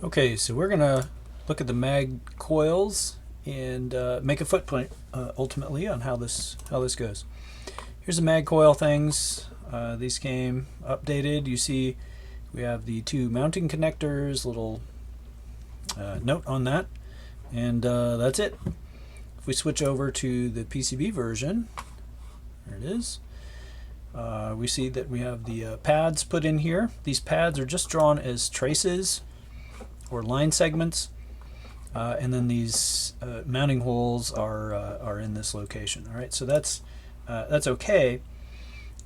Okay, so we're gonna look at the mag coils and make a footprint ultimately on how this goes. Here's the mag coil things. These came updated. You see, we have the two mounting connectors. Little note on that, and that's it. If we switch over to the PCB version, there it is. We see that we have the pads put in here. These pads are just drawn as traces or line segments, and then these mounting holes are in this location. All right, so that's okay.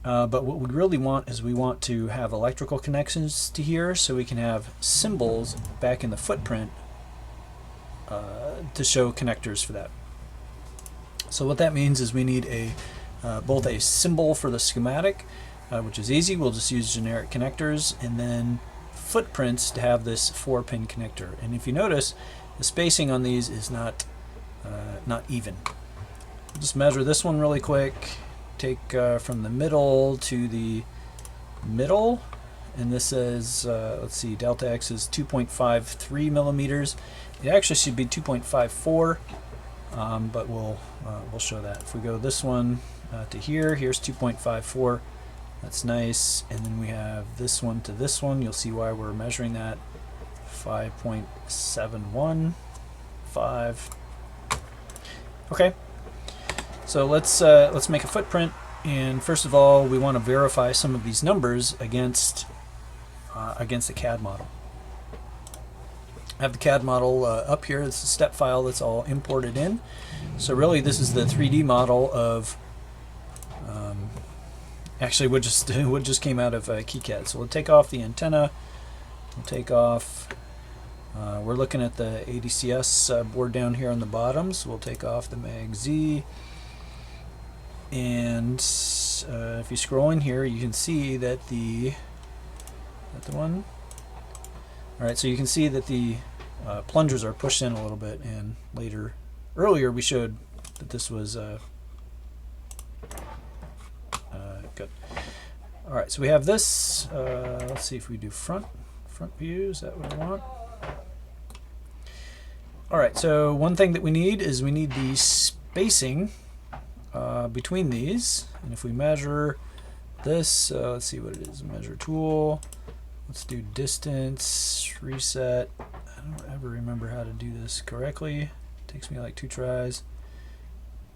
But what we really want is we want to have electrical connections to here, so we can have symbols back in the footprint to show connectors for that. So what that means is we need both a symbol for the schematic, which is easy. We'll just use generic connectors, and then footprints to have this 4-pin connector. And if you notice, the spacing on these is not even. We'll just measure this one really quick. Take from the middle to the middle, and this says let's see, delta X is 2.53 millimeters. It actually should be 2.54, but we'll show that. If we go this one to here, here's 2.54. That's nice. And then we have this one to this one. You'll see why we're measuring that. 5.715. Okay. So let's make a footprint. And first of all, we want to verify some of these numbers against the CAD model. I have the CAD model up here. It's a step file that's all imported in. So really, this is the 3D model of actually what just came out of KiCad. So we'll take off the antenna. We'll take off. We're looking at the ADCS board down here on the bottom. So we'll take off the mag-Z. And if you scroll in here, you can see that the one. All right, so you can see that the plungers are pushed in a little bit, and earlier we showed that this was good. All right, so we have this. Let's see if we do front view. Is that what I want? All right, so one thing that we need is the spacing between these. And if we measure this, let's see what it is. Measure tool. Let's do distance, reset. I don't ever remember how to do this correctly. It takes me like 2 tries.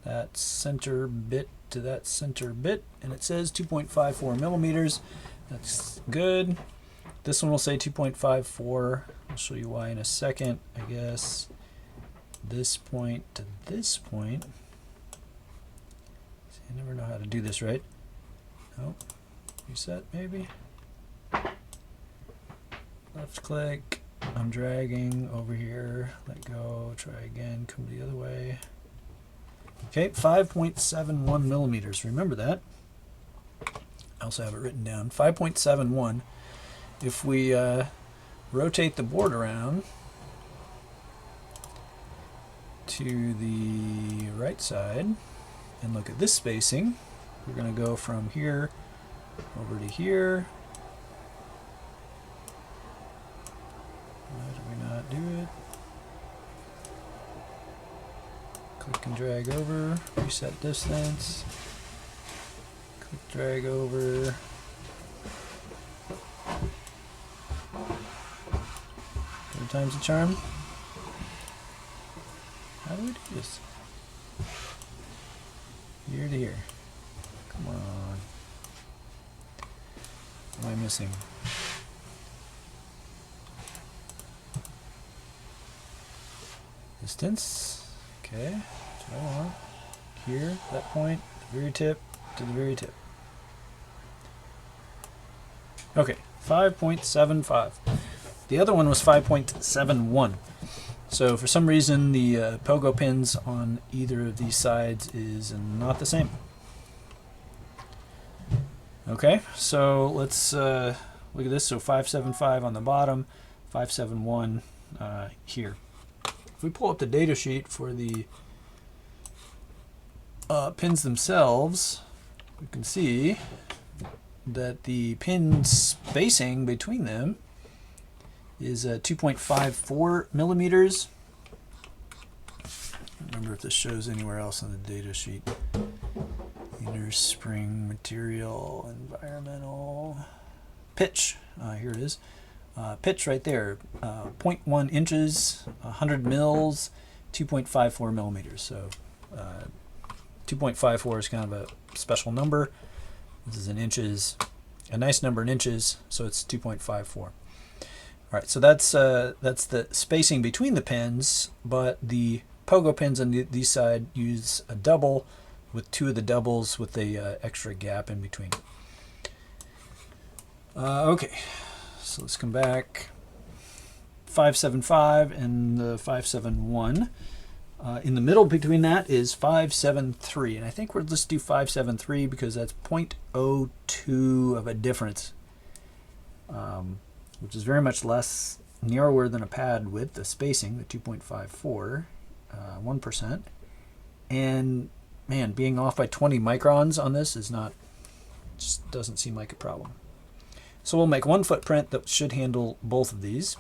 That center bit to that center bit, and it says 2.54 millimeters. That's good. This one will say 2.54. I'll show you why in a second. I guess this point to this point. See, I never know how to do this right. Nope. Reset maybe. Left click. I'm dragging over here. Let go. Try again. Come the other way. Okay, 5.71 millimeters. Remember that. I also have it written down. 5.71. If we rotate the board around to the right side and look at this spacing, we're going to go from here over to here. Why do we not do it? Click and drag over, reset distance, click, drag over. Third time's a charm. How do we do this? Here to here. Come on. What am I missing? Distance. Okay, that's what I want. Here, that point, the very tip to the very tip. Okay, 5.75. The other one was 5.71. So for some reason, the pogo pins on either of these sides is not the same. Okay, so let's look at this. So 575 on the bottom, 571 here. If we pull up the data sheet for the pins themselves, we can see that the pin spacing between them is 2.54 millimeters. I don't remember if this shows anywhere else on the data sheet. Inner spring material, environmental, pitch. Here it is. Pitch right there. 0.1 inches, 100 mils, 2.54 millimeters. So 2.54 is kind of a special number. This is in inches, a nice number in inches, so it's 2.54. All right, so that's the spacing between the pins, but the pogo pins on these side use a double with two of the doubles with the extra gap in between. Okay, so let's come back. 575 and the 571. In the middle between that is 573, and I think we'll just do 573 because that's 0.02 of a difference, which is very much less narrower than a pad with the spacing, the 2.54, 1%. And man, being off by 20 microns on this is not, just doesn't seem like a problem. So we'll make one footprint that should handle both of these.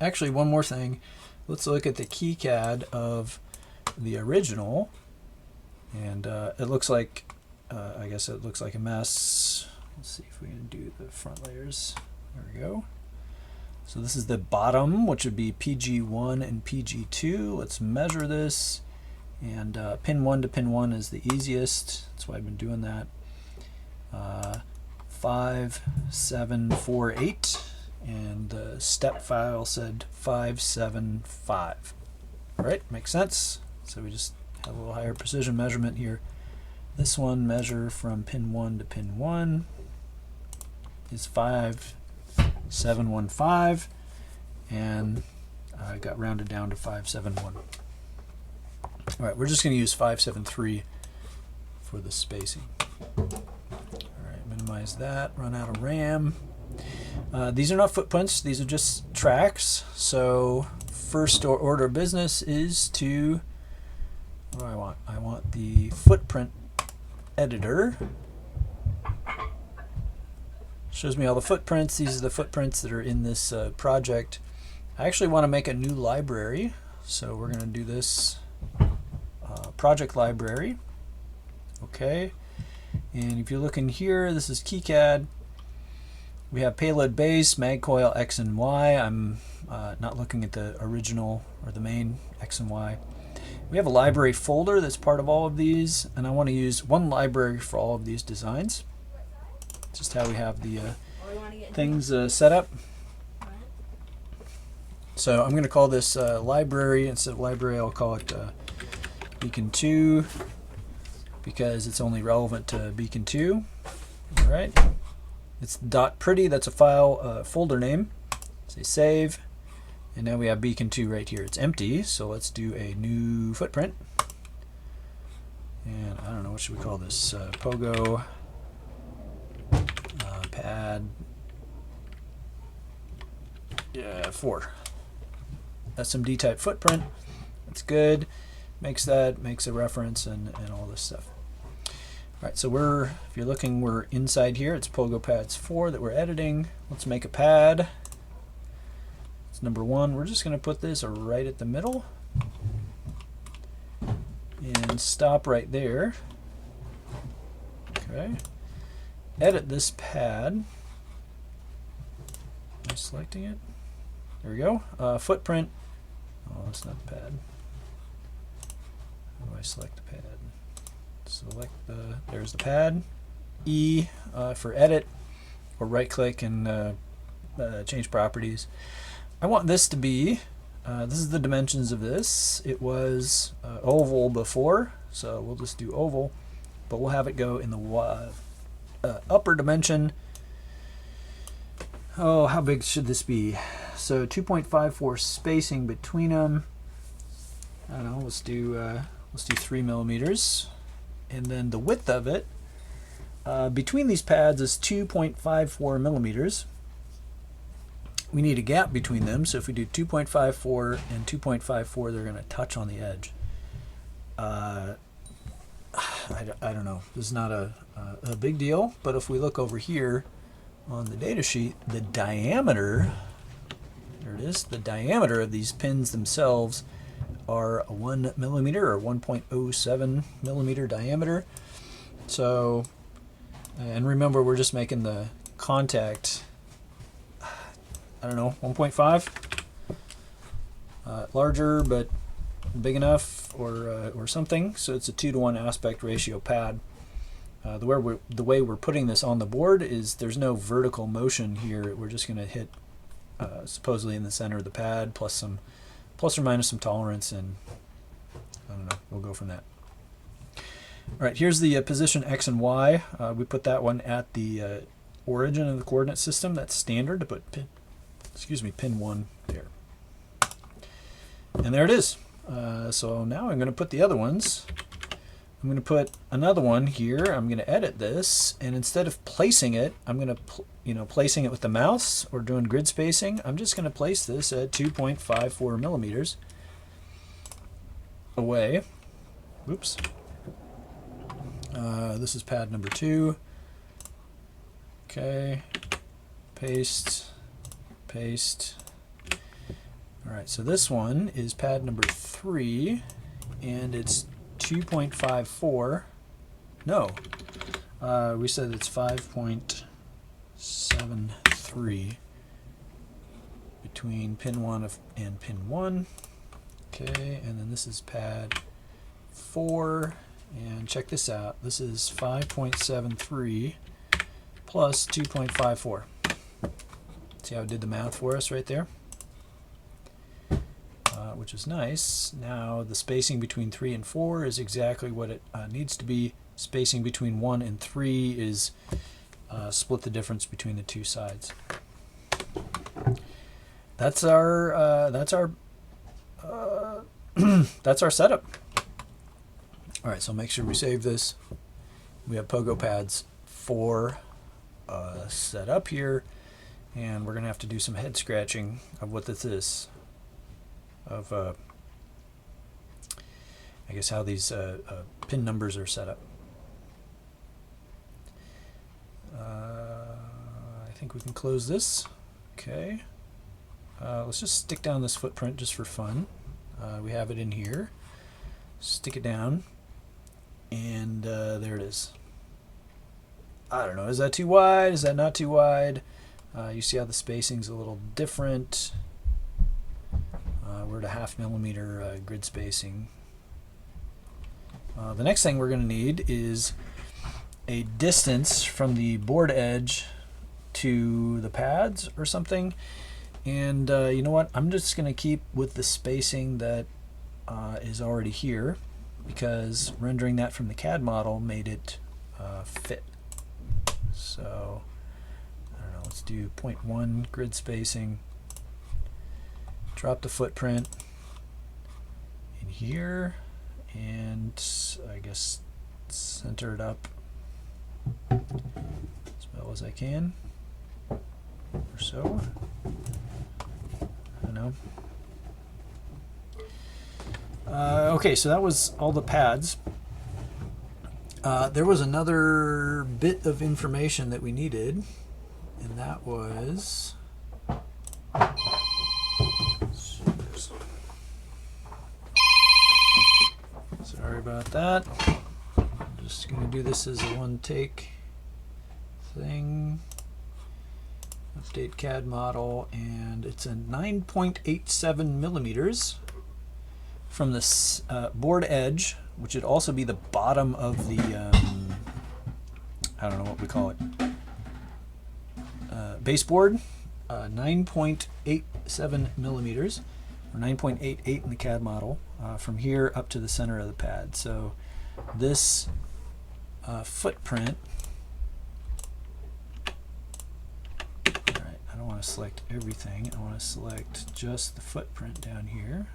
Actually, one more thing. Let's look at the KiCad of the original, and it looks like, I guess it looks like a mess. Let's see if we can do the front layers. There we go. So this is the bottom, which would be PG1 and PG2. Let's measure this, and pin 1 to pin 1 is the easiest. That's why I've been doing that. 5, 7, 4, 8. And the step file said 575. All right, makes sense. So we just have a little higher precision measurement here. This one, measure from pin 1 to pin 1 is 5715, and I got rounded down to 571. All right, we're just going to use 573 for the spacing. All right, minimize that, run out of RAM. These are not footprints, these are just tracks. So first order of business is to, what do I want? I want the footprint editor. Shows me all the footprints. These are the footprints that are in this project. I actually want to make a new library, so we're going to do this project library. Okay, and if you look in here, this is KiCad. We have payload base, magcoil-X and Y. I'm not looking at the original or the main X and Y. We have a library folder that's part of all of these, and I want to use one library for all of these designs. Just how we have the things set up. So I'm going to call this library. Instead of library, I'll call it Beacon 2 because it's only relevant to Beacon 2. All right. It's .pretty, that's a file folder name. Say save, and now we have Beacon 2 right here. It's empty, so let's do a new footprint. And I don't know, what should we call this? Pogo pad 4. SMD type footprint. That's good. Makes a reference and all this stuff. All right, so if you're looking, we're inside here. It's Pogo Pads 4 that we're editing. Let's make a pad. It's number 1. We're just going to put this right at the middle and stop right there. Okay. Edit this pad. Am I selecting it? There we go. Footprint. Oh, that's not the pad. How do I select the pad? Select there's the pad. E for edit, or right click and change properties. I want this to be, this is the dimensions of this. It was oval before, so we'll just do oval, but we'll have it go in the upper dimension. Oh, how big should this be? So 2.54 spacing between them. I don't know, let's do 3 millimeters. And then the width of it between these pads is 2.54 millimeters. We need a gap between them, so if we do 2.54 and 2.54, they're going to touch on the edge. I don't know. This is not a big deal, but if we look over here on the data sheet, the diameter, there it is, the diameter of these pins themselves are 1 millimeter or 1.07 millimeter diameter. So, and remember, we're just making the contact, I don't know, 1.5, larger but big enough, or something. So it's a 2-to-1 aspect ratio pad. The way we're putting this on the board is there's no vertical motion here. We're just going to hit supposedly in the center of the pad, plus or minus some tolerance, and I don't know, we'll go from that. All right, here's the position X and Y. We put that one at the origin of the coordinate system. That's standard to put pin 1 there. And there it is. So now I'm going to put the other ones. I'm going to put another one here. I'm going to edit this, and instead of placing it, I'm going to, placing it with the mouse or doing grid spacing, I'm just going to place this at 2.54 millimeters away. Oops. This is pad number 2. Okay. Paste. Paste. All right, so this one is pad number 3, and it's 2.54. No, we said it's 5.73 between pin 1 and pin 1. Okay, and then this is pad 4, and check this out. This is 5.73 plus 2.54. See how it did the math for us right there? Which is nice. Now the spacing between 3 and 4 is exactly what it needs to be. Spacing between 1 and 3 is split the difference between the two sides. That's our that's our setup. All right, so make sure we save this. We have pogo pads 4 set up here, and we're gonna have to do some head scratching of what this is. Of I guess how these pin numbers are set up. I think we can close this. Okay. Let's just stick down this footprint just for fun. We have it in here. Stick it down, and there it is. I don't know, is that too wide? Is that not too wide? You see how the spacing's a little different. We're at a 0.5 millimeter grid spacing. The next thing we're going to need is a distance from the board edge to the pads or something. And you know what? I'm just going to keep with the spacing that is already here, because rendering that from the CAD model made it fit. So I don't know, let's do 0.1 grid spacing. Drop the footprint in here, and I guess center it up as well as I can, or so. I don't know. Okay, so that was all the pads. There was another bit of information that we needed, and that was... Sorry about that. I'm just going to do this as a one-take thing. Update CAD model, and it's a 9.87 millimeters from this board edge, which would also be the bottom of the, I don't know what we call it, baseboard. 9.87 millimeters, or 9.88 in the CAD model, from here up to the center of the pad. So this footprint, alright, I don't want to select everything, I want to select just the footprint down here.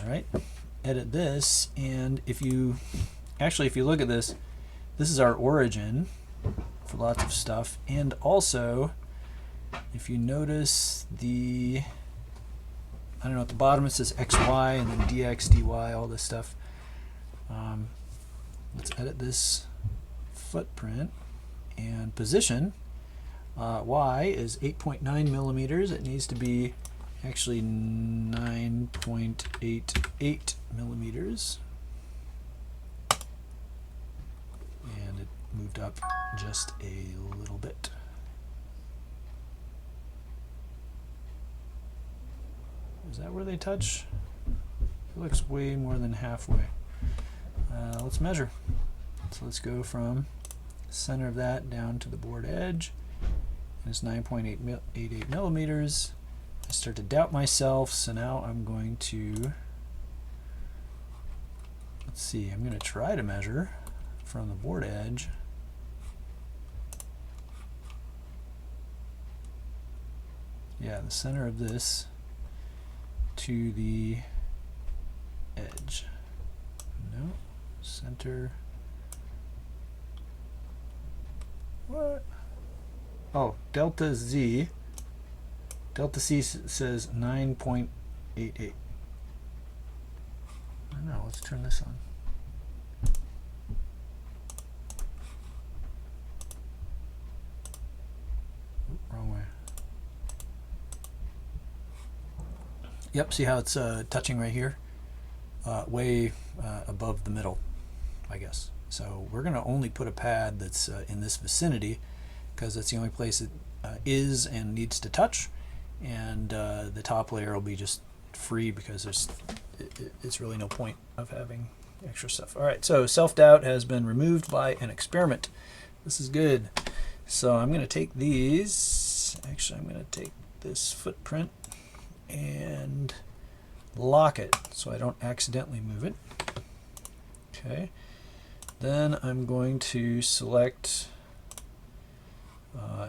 Alright, edit this, and if you look at this, this is our origin for lots of stuff, and also if you notice the, I don't know, at the bottom it says XY and then DX, DY, all this stuff. Let's edit this footprint and position. Y is 8.9 millimeters. It needs to be actually 9.88 millimeters. And it moved up just a little bit. Is that where they touch? It looks way more than halfway. Let's measure. So let's go from the center of that down to the board edge. And it's 9.88 millimeters. I start to doubt myself, so now I'm going to, let's see, I'm going to try to measure from the board edge. Yeah, the center of this to the edge. No, center. What? Oh, delta Z. Delta C says 9.88. I don't know, let's turn this on. Oop, wrong way. Yep, see how it's touching right here? Way above the middle, I guess. So we're going to only put a pad that's in this vicinity because that's the only place it is and needs to touch. And the top layer will be just free because it's really no point of having extra stuff. All right, so self-doubt has been removed by an experiment. This is good. So I'm going to take these. Actually, I'm going to take this footprint and lock it so I don't accidentally move it. Okay. Then I'm going to select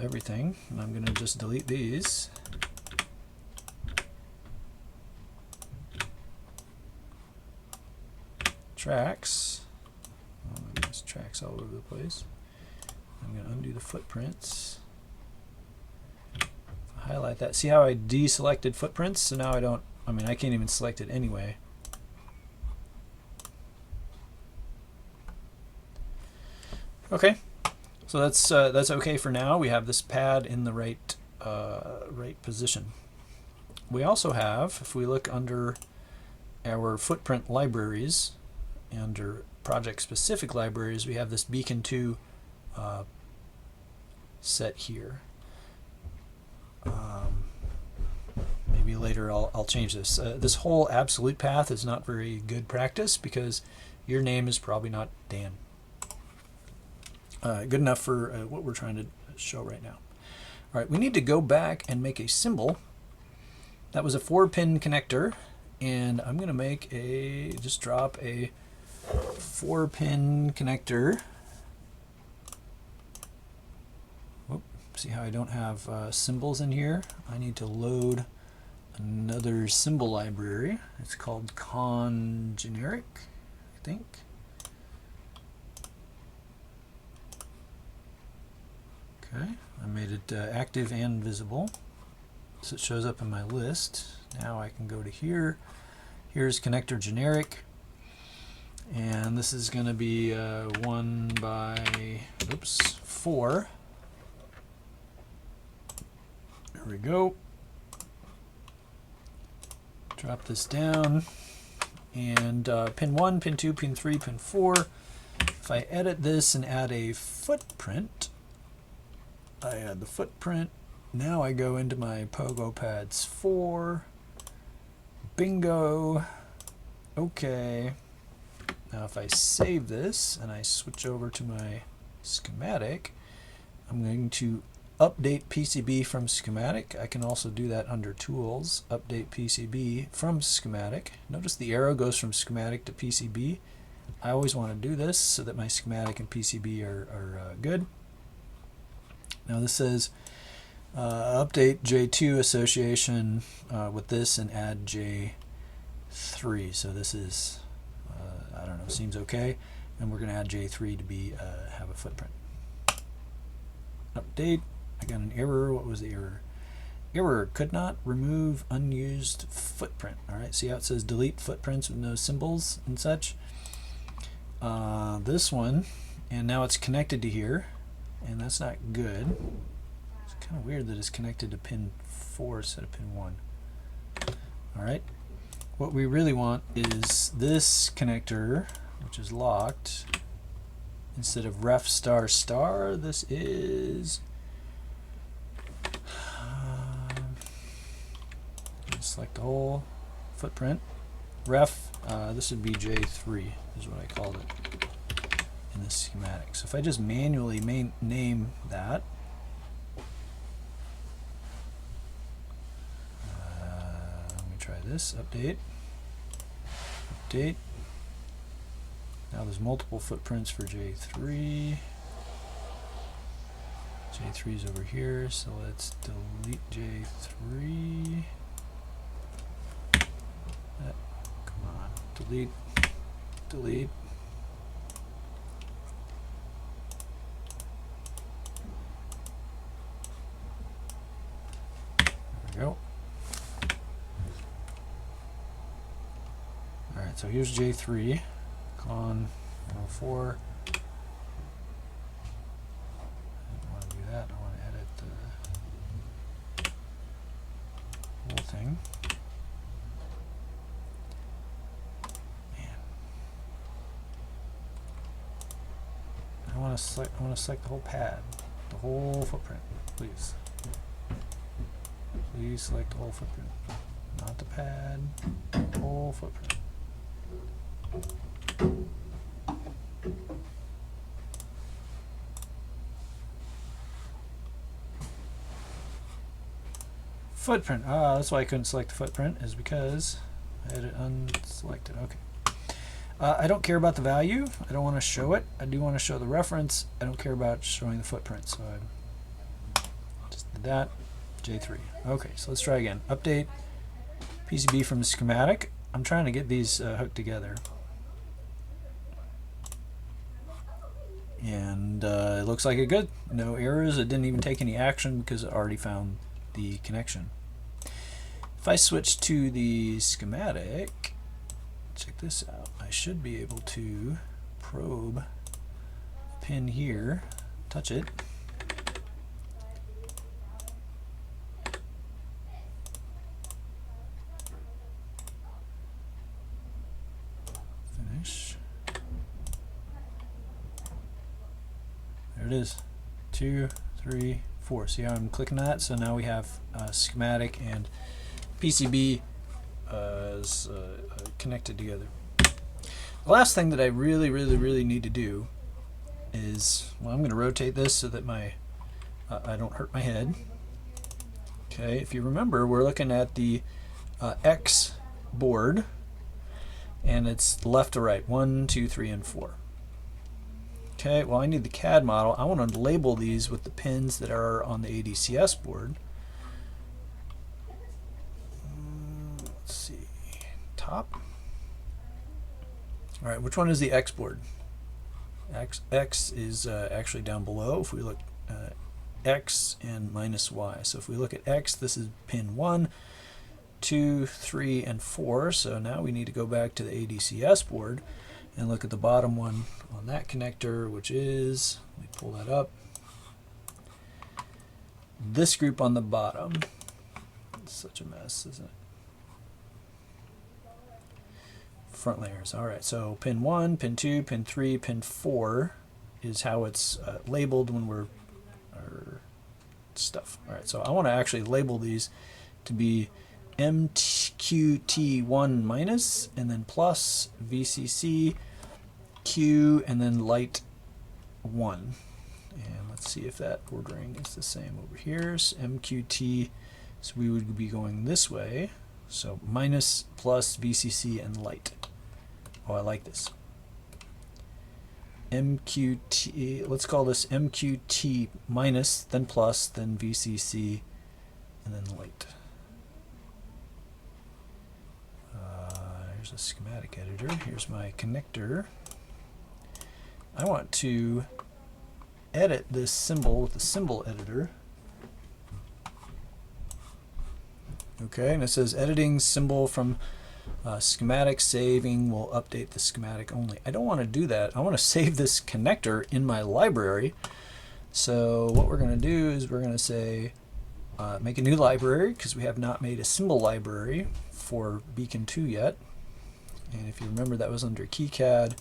everything, and I'm going to just delete these. Tracks. Oh, there's tracks all over the place. I'm going to undo the footprints. Highlight that. See how I deselected footprints? So now I don't, I mean, I can't even select it anyway. Okay, so that's okay for now. We have this pad in the right position. We also have, if we look under our footprint libraries, under project-specific libraries, we have this Beacon 2 set here. Maybe later I'll change this. This whole absolute path is not very good practice because your name is probably not Dan. Good enough for what we're trying to show right now. All right, we need to go back and make a symbol. That was a 4-pin connector, and I'm going to make just drop a 4-pin connector. Whoop, see how I don't have symbols in here? I need to load another symbol library. It's called generic, I think. Okay, I made it active and visible, so it shows up in my list. Now I can go to here. Here's connector generic, and this is going to be 1 by 4. There we go. Drop this down, and pin 1, pin 2, pin 3, pin 4. If I edit this and add a footprint, I add the footprint. Now I go into my Pogo Pads 4. Bingo. Okay. Now if I save this and I switch over to my schematic, I'm going to update PCB from schematic. I can also do that under Tools, update PCB from schematic. Notice the arrow goes from schematic to PCB. I always want to do this so that my schematic and PCB are good. Now this says update J2 association with this and add J3. So this is, I don't know, seems okay. And we're going to add J3 to be have a footprint. Update. I got an error. What was the error? Error, could not remove unused footprint. All right, see how it says delete footprints with no symbols and such? This one, and now it's connected to here, and that's not good. Let's kind of weird that it's connected to pin 4 instead of pin 1. Alright, what we really want is this connector, which is locked. Instead of ref star star, this is select the whole footprint. Ref, this would be J3 is what I called it in this schematic. So if I just manually name that, let me try this, update. Now there's multiple footprints for J3. J3 is over here, so let's delete J3. Come on, delete. There we go. Alright, so here's J3. On 4. I don't want to do that. I want to edit the whole thing. Man, I want to select the whole pad, the whole footprint, please. Please select the whole footprint, not the pad, the whole footprint. Footprint. That's why I couldn't select the footprint, is because I had it unselected. Okay. I don't care about the value. I don't want to show it. I do want to show the reference. I don't care about showing the footprint. So I just did that. J3. Okay, so let's try again. Update PCB from the schematic. I'm trying to get these hooked together. And it looks like it good. No errors. It didn't even take any action because it already found the connection. If I switch to the schematic, check this out. I should be able to probe a pin here, touch it, finish. There it is. 2, 3, 4. See how I'm clicking that? So now we have schematic and PCB connected together. The last thing that I really need to do is, well, I'm going to rotate this so that my I don't hurt my head. Okay, if you remember, we're looking at the X board, and it's left to right, 1, 2, 3, and 4. Okay, well, I need the CAD model. I want to label these with the pins that are on the ADCS board. Let's see, top. All right, which one is the X board? X is actually down below. If we look X and minus Y. So if we look at X, this is pin 1, 2, 3, and 4. So now we need to go back to the ADCS board and look at the bottom one on that connector, which is, let me pull that up, this group on the bottom. It's such a mess, isn't it? Front layers. Alright, so pin 1, pin 2, pin 3, pin 4 is how it's labeled when we're stuff. Alright, so I want to actually label these to be MQT1 minus, and then plus, VCC, Q, and then light 1. And let's see if that ordering is the same over here. So MQT, so we would be going this way. So minus, plus, VCC, and light. Oh, I like this. MQT, let's call this MQT minus, then plus, then VCC, and then light. Here's a schematic editor. Here's my connector. I want to edit this symbol with the symbol editor. Okay, and it says editing symbol from schematic saving will update the schematic only. I don't want to do that. I want to save this connector in my library. So what we're going to do is we're going to say make a new library because we have not made a symbol library for Beacon 2 yet. And if you remember, that was under KiCad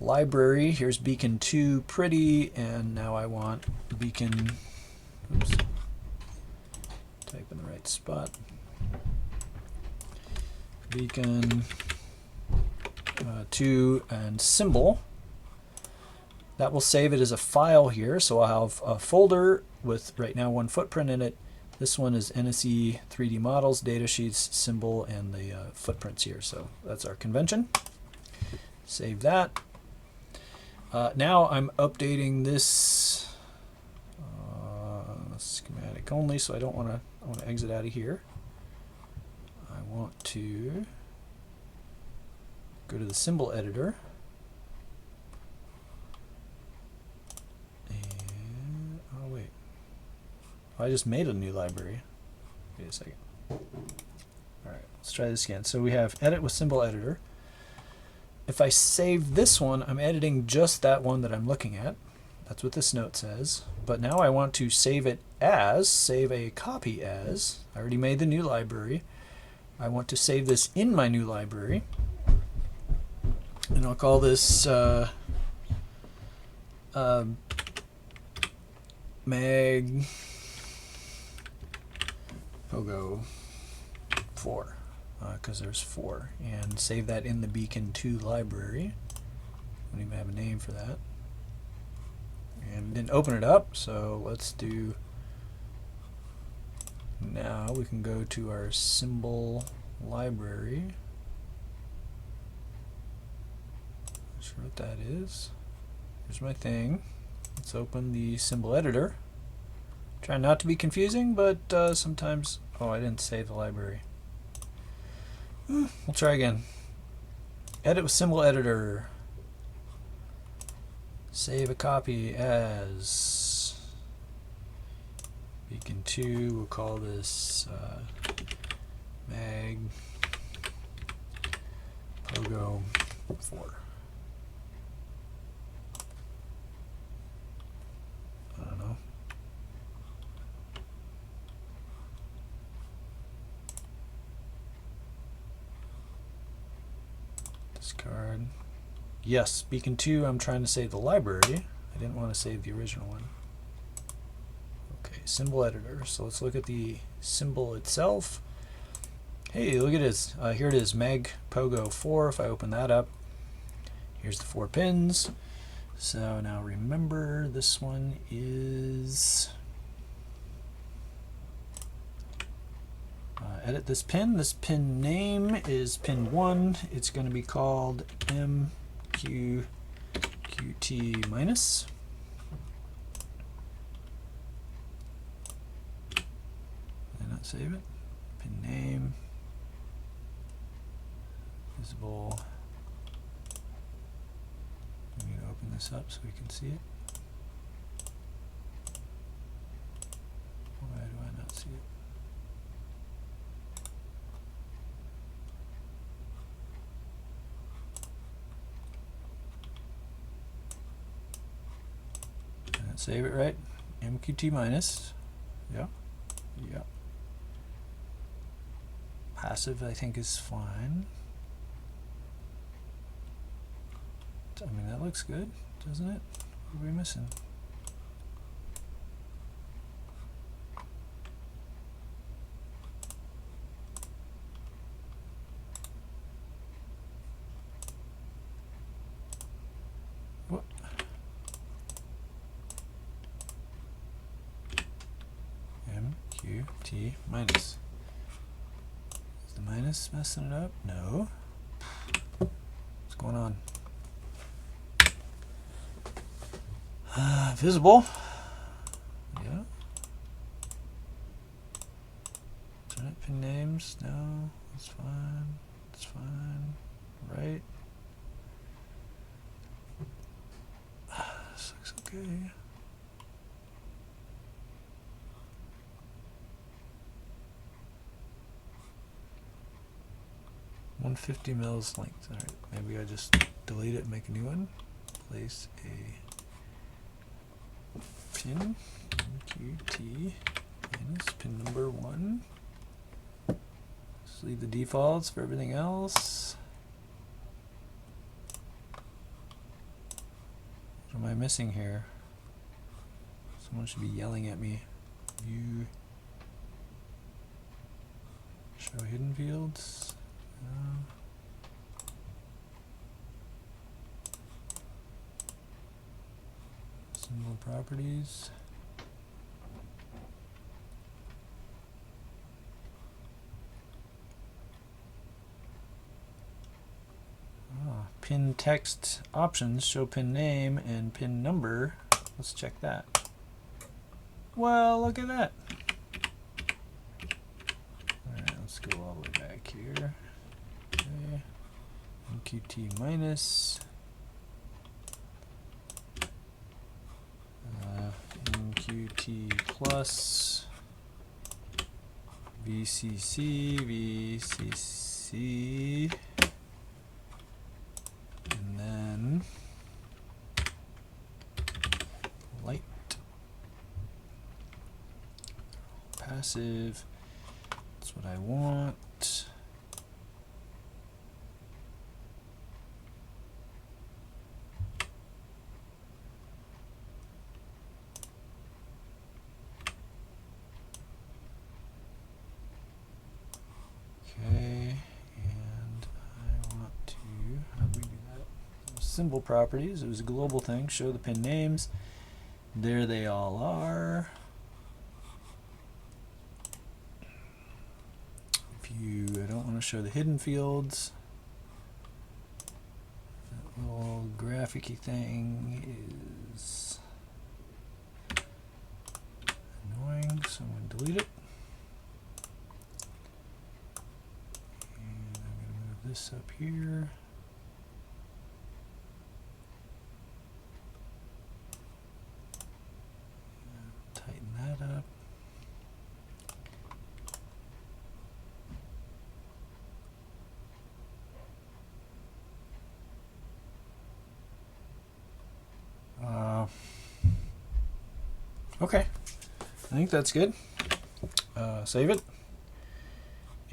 library. Here's Beacon 2 pretty, and now I want Beacon, oops, type in the right spot, Beacon 2 and symbol. That will save it as a file here, so I'll have a folder with right now one footprint in it. This one is NSE 3D models, datasheets, symbol, and the footprints here. So that's our convention. Save that. Now I'm updating this schematic only, so I want to exit out of here. I want to go to the symbol editor. And, oh wait, I just made a new library. Wait a second. Alright, let's try this again. So we have edit with symbol editor. If I save this one, I'm editing just that one that I'm looking at. That's what this note says. But now I want to save it as, save a copy as. I already made the new library. I want to save this in my new library. And I'll call this Mag Pogo 4. Because there's 4, and save that in the Beacon 2 library. Don't even have a name for that. And then open it up, so let's do, now we can go to our symbol library. Not sure what that is. Here's my thing. Let's open the symbol editor. Try not to be confusing, but sometimes, oh, I didn't save the library. We'll try again. Edit with symbol editor. Save a copy as Beacon 2. We'll call this Mag Pogo 4. I don't know. Discard. Yes, Beacon 2, I'm trying to save the library. I didn't want to save the original one. Okay, symbol editor. So let's look at the symbol itself. Hey, look at this. Here it is, Mag Pogo 4. If I open that up, here's the 4 pins. So now remember, this one is edit this pin. This pin name is pin 1. It's going to be called MQQT minus. Did I not save it? Pin name, visible. We need to open this up so we can see it. Why do I not see it? Save it right. MQT minus. Yeah. Yeah. Passive, I think, is fine. I mean, that looks good, doesn't it? What are we missing? What? MQT minus. Is the minus messing it up? No. What's going on? Visible. Yeah. Alternate pin names. No. That's fine. That's fine. Right. This looks okay. .150 mils length. All right. Maybe I just delete it and make a new one. Place a pin MQT minus pin number 1. Just leave the defaults for everything else. What am I missing here? Someone should be yelling at me. View. Show hidden fields. Symbol properties. Pin text options, show pin name and pin number. Let's check that. Well, look at that. Alright, let's go all the way back here. Okay. MQT minus. MQT plus. VCC, VCC. And then light, passive, that's what I want. Okay, and I want to, how do we do that? Symbol properties, it was a global thing, show the pin names. There they all are. If you don't want to show the hidden fields, that little graphic-y thing is annoying, so I'm going to delete it. And I'm going to move this up here. Tighten that up. Okay, I think that's good. Save it.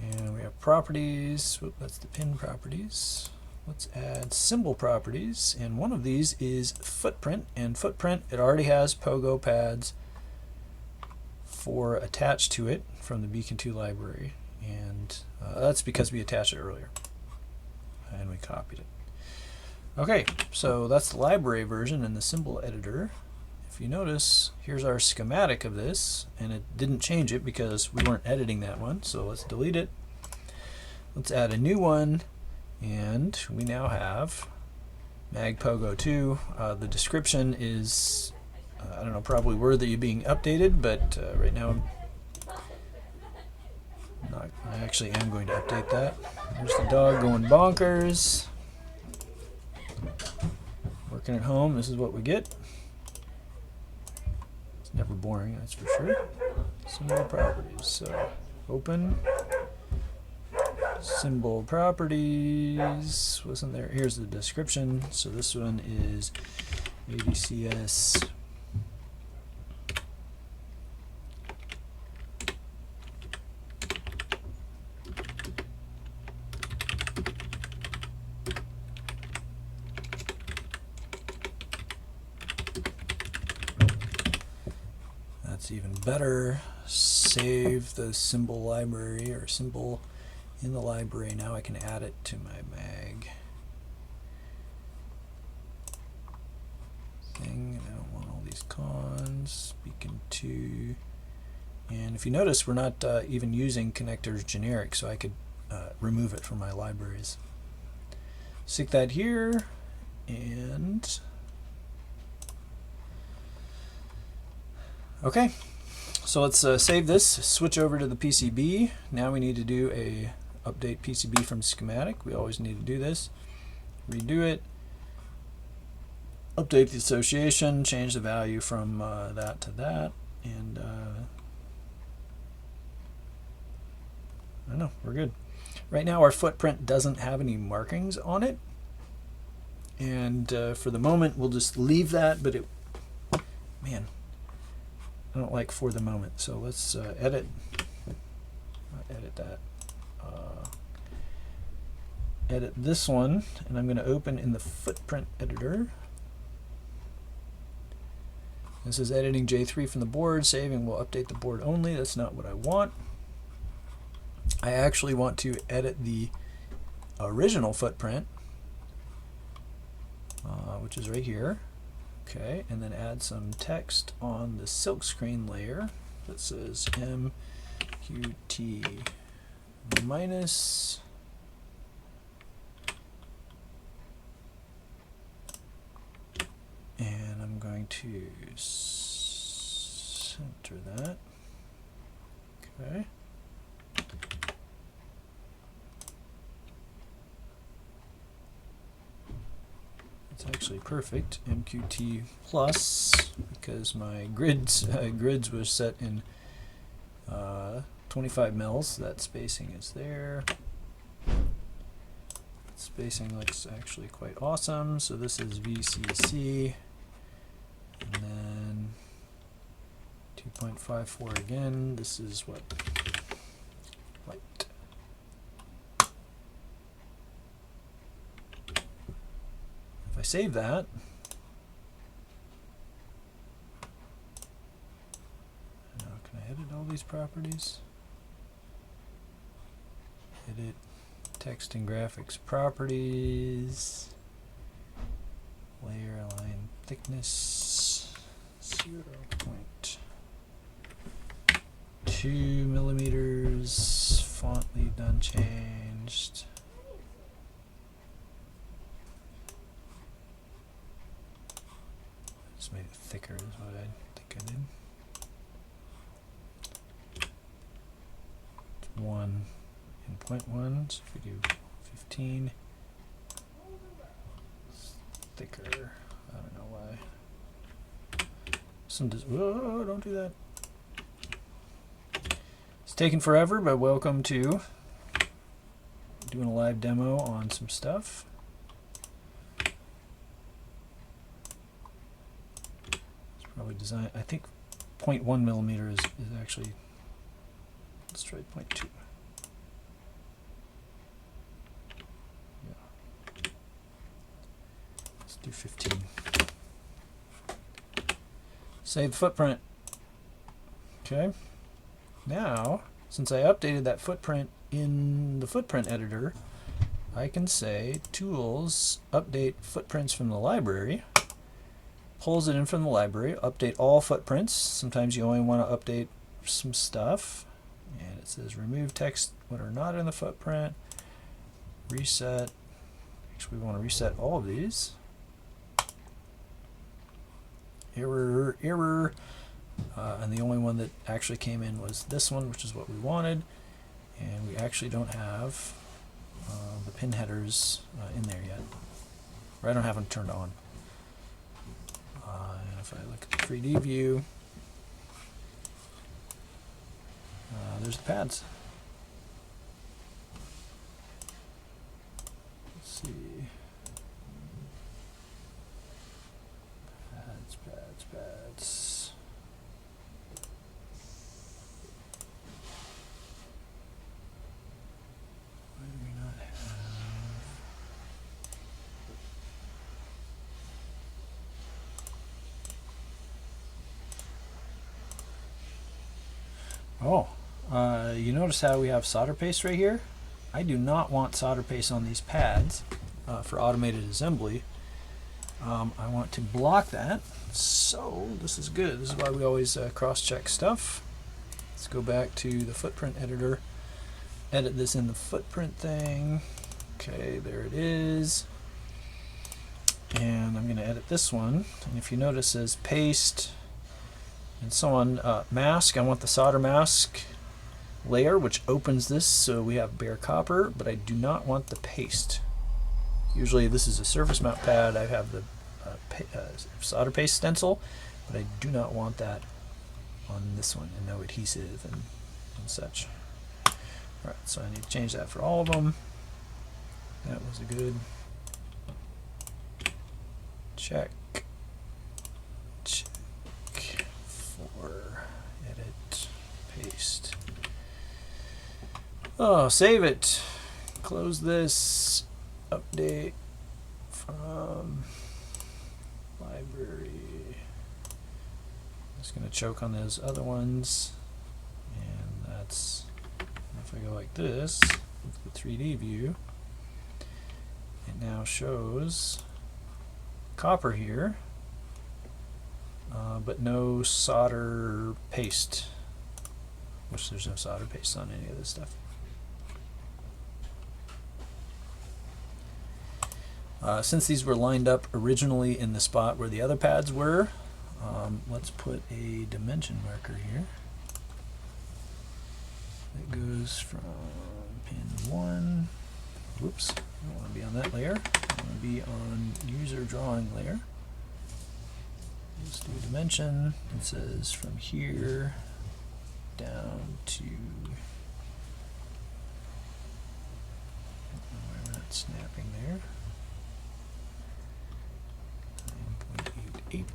And we have properties. Whoop, that's the pin properties. Let's add symbol properties. And one of these is footprint. And footprint, it already has pogo pads attached to it from the Beacon 2 library. And that's because we attached it earlier. And we copied it. Okay, so that's the library version and the symbol editor. If you notice, here's our schematic of this, and it didn't change it because we weren't editing that one, so let's delete it. Let's add a new one, and we now have magpogo 2. The description is, I don't know, probably worthy of being updated, but right now I actually am going to update that. There's the dog going bonkers. Working at home, this is what we get. Never boring, that's for sure. Symbol properties. So open. Symbol properties. Wasn't there? Here's the description. So this one is ADCS. That's even better. Save the symbol library or symbol in the library. Now I can add it to my mag thing. I don't want all these cons. Beacon 2. And if you notice, we're not even using connectors generic, so I could remove it from my libraries. Stick that here, and okay, so let's save this, switch over to the PCB. Now we need to do a update PCB from schematic. We always need to do this. Redo it, update the association, change the value from that to that, and I don't know, we're good. Right now our footprint doesn't have any markings on it, and for the moment we'll just leave that, but it, man, like for the moment. So let's edit. Not edit that. Edit this one, and I'm going to open in the footprint editor. This is editing J3 from the board, saving will update the board only. That's not what I want. I actually want to edit the original footprint, which is right here. Okay, and then add some text on the silkscreen layer that says MQT minus and I'm going to center that. Okay. It's actually perfect. MQT plus, because my grids was set in 25 mils. That spacing is there. Spacing looks actually quite awesome. So this is VCC, and then 2.54 again. This is what? Light. If I save that, now can I edit all these properties? Edit. Text and graphics properties, layer line thickness 0.2 millimeters, font lead unchanged. Just made it thicker is what I think I did. It's 1 in 0.1, so if we do 15, it's thicker. I don't know why. Whoa, don't do that. It's taken forever, but welcome to doing a live demo on some stuff. It's probably designed, I think 0.1 millimeter is actually, let's try 0.2. Do 15. Save the footprint. Okay. Now, since I updated that footprint in the footprint editor, I can say tools, update footprints from the library, pulls it in from the library, update all footprints. Sometimes you only want to update some stuff. And it says remove text when are not in the footprint, reset. Actually, we want to reset all of these. Error, error, and the only one that actually came in was this one, which is what we wanted, and we actually don't have the pin headers in there yet, or I don't have them turned on. And if I look at the 3D view, there's the pads. Let's see. Pads. Why do we not have? Oh, you notice how we have solder paste right here? I do not want solder paste on these pads for automated assembly. I want to block that, so this is good. This is why we always cross-check stuff. Let's go back to the footprint editor, edit this in the footprint thing. Okay, there it is. And I'm going to edit this one. And if you notice, it says paste and so on. Mask, I want the solder mask layer, which opens this, so we have bare copper, but I do not want the paste. Usually this is a surface mount pad. I have the solder paste stencil, but I do not want that on this one, and no adhesive and such. Alright, so I need to change that for all of them. That was a good check. Check for paste. Oh, save it. Close this. Update from library. I'm just going to choke on those other ones. And that's, if I go like this, with the 3D view, it now shows copper here, but no solder paste. Which there's no solder paste on any of this stuff. Since these were lined up originally in the spot where the other pads were, let's put a dimension marker here. It goes from pin 1. Whoops, I don't want to be on that layer. I want to be on user drawing layer. Let's do dimension. It says from here down to, we're not snapping there. 9.88.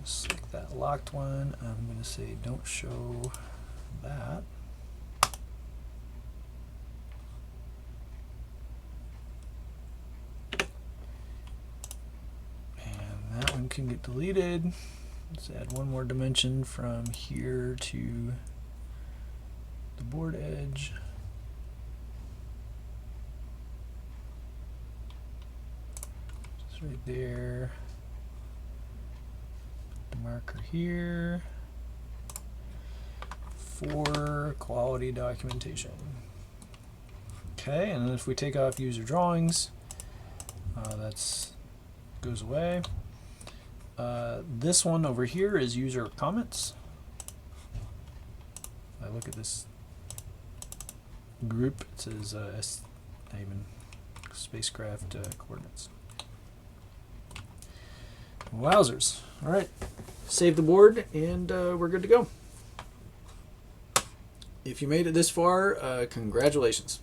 Select that locked one. I'm going to say don't show that. And that one can get deleted. Let's add one more dimension from here to the board edge. It's right there. Put the marker here for quality documentation. Okay, and then if we take off user drawings, that's goes away. This one over here is user comments. I look at this group, it says even spacecraft coordinates. Wowzers. Alright, save the board and we're good to go. If you made it this far, congratulations.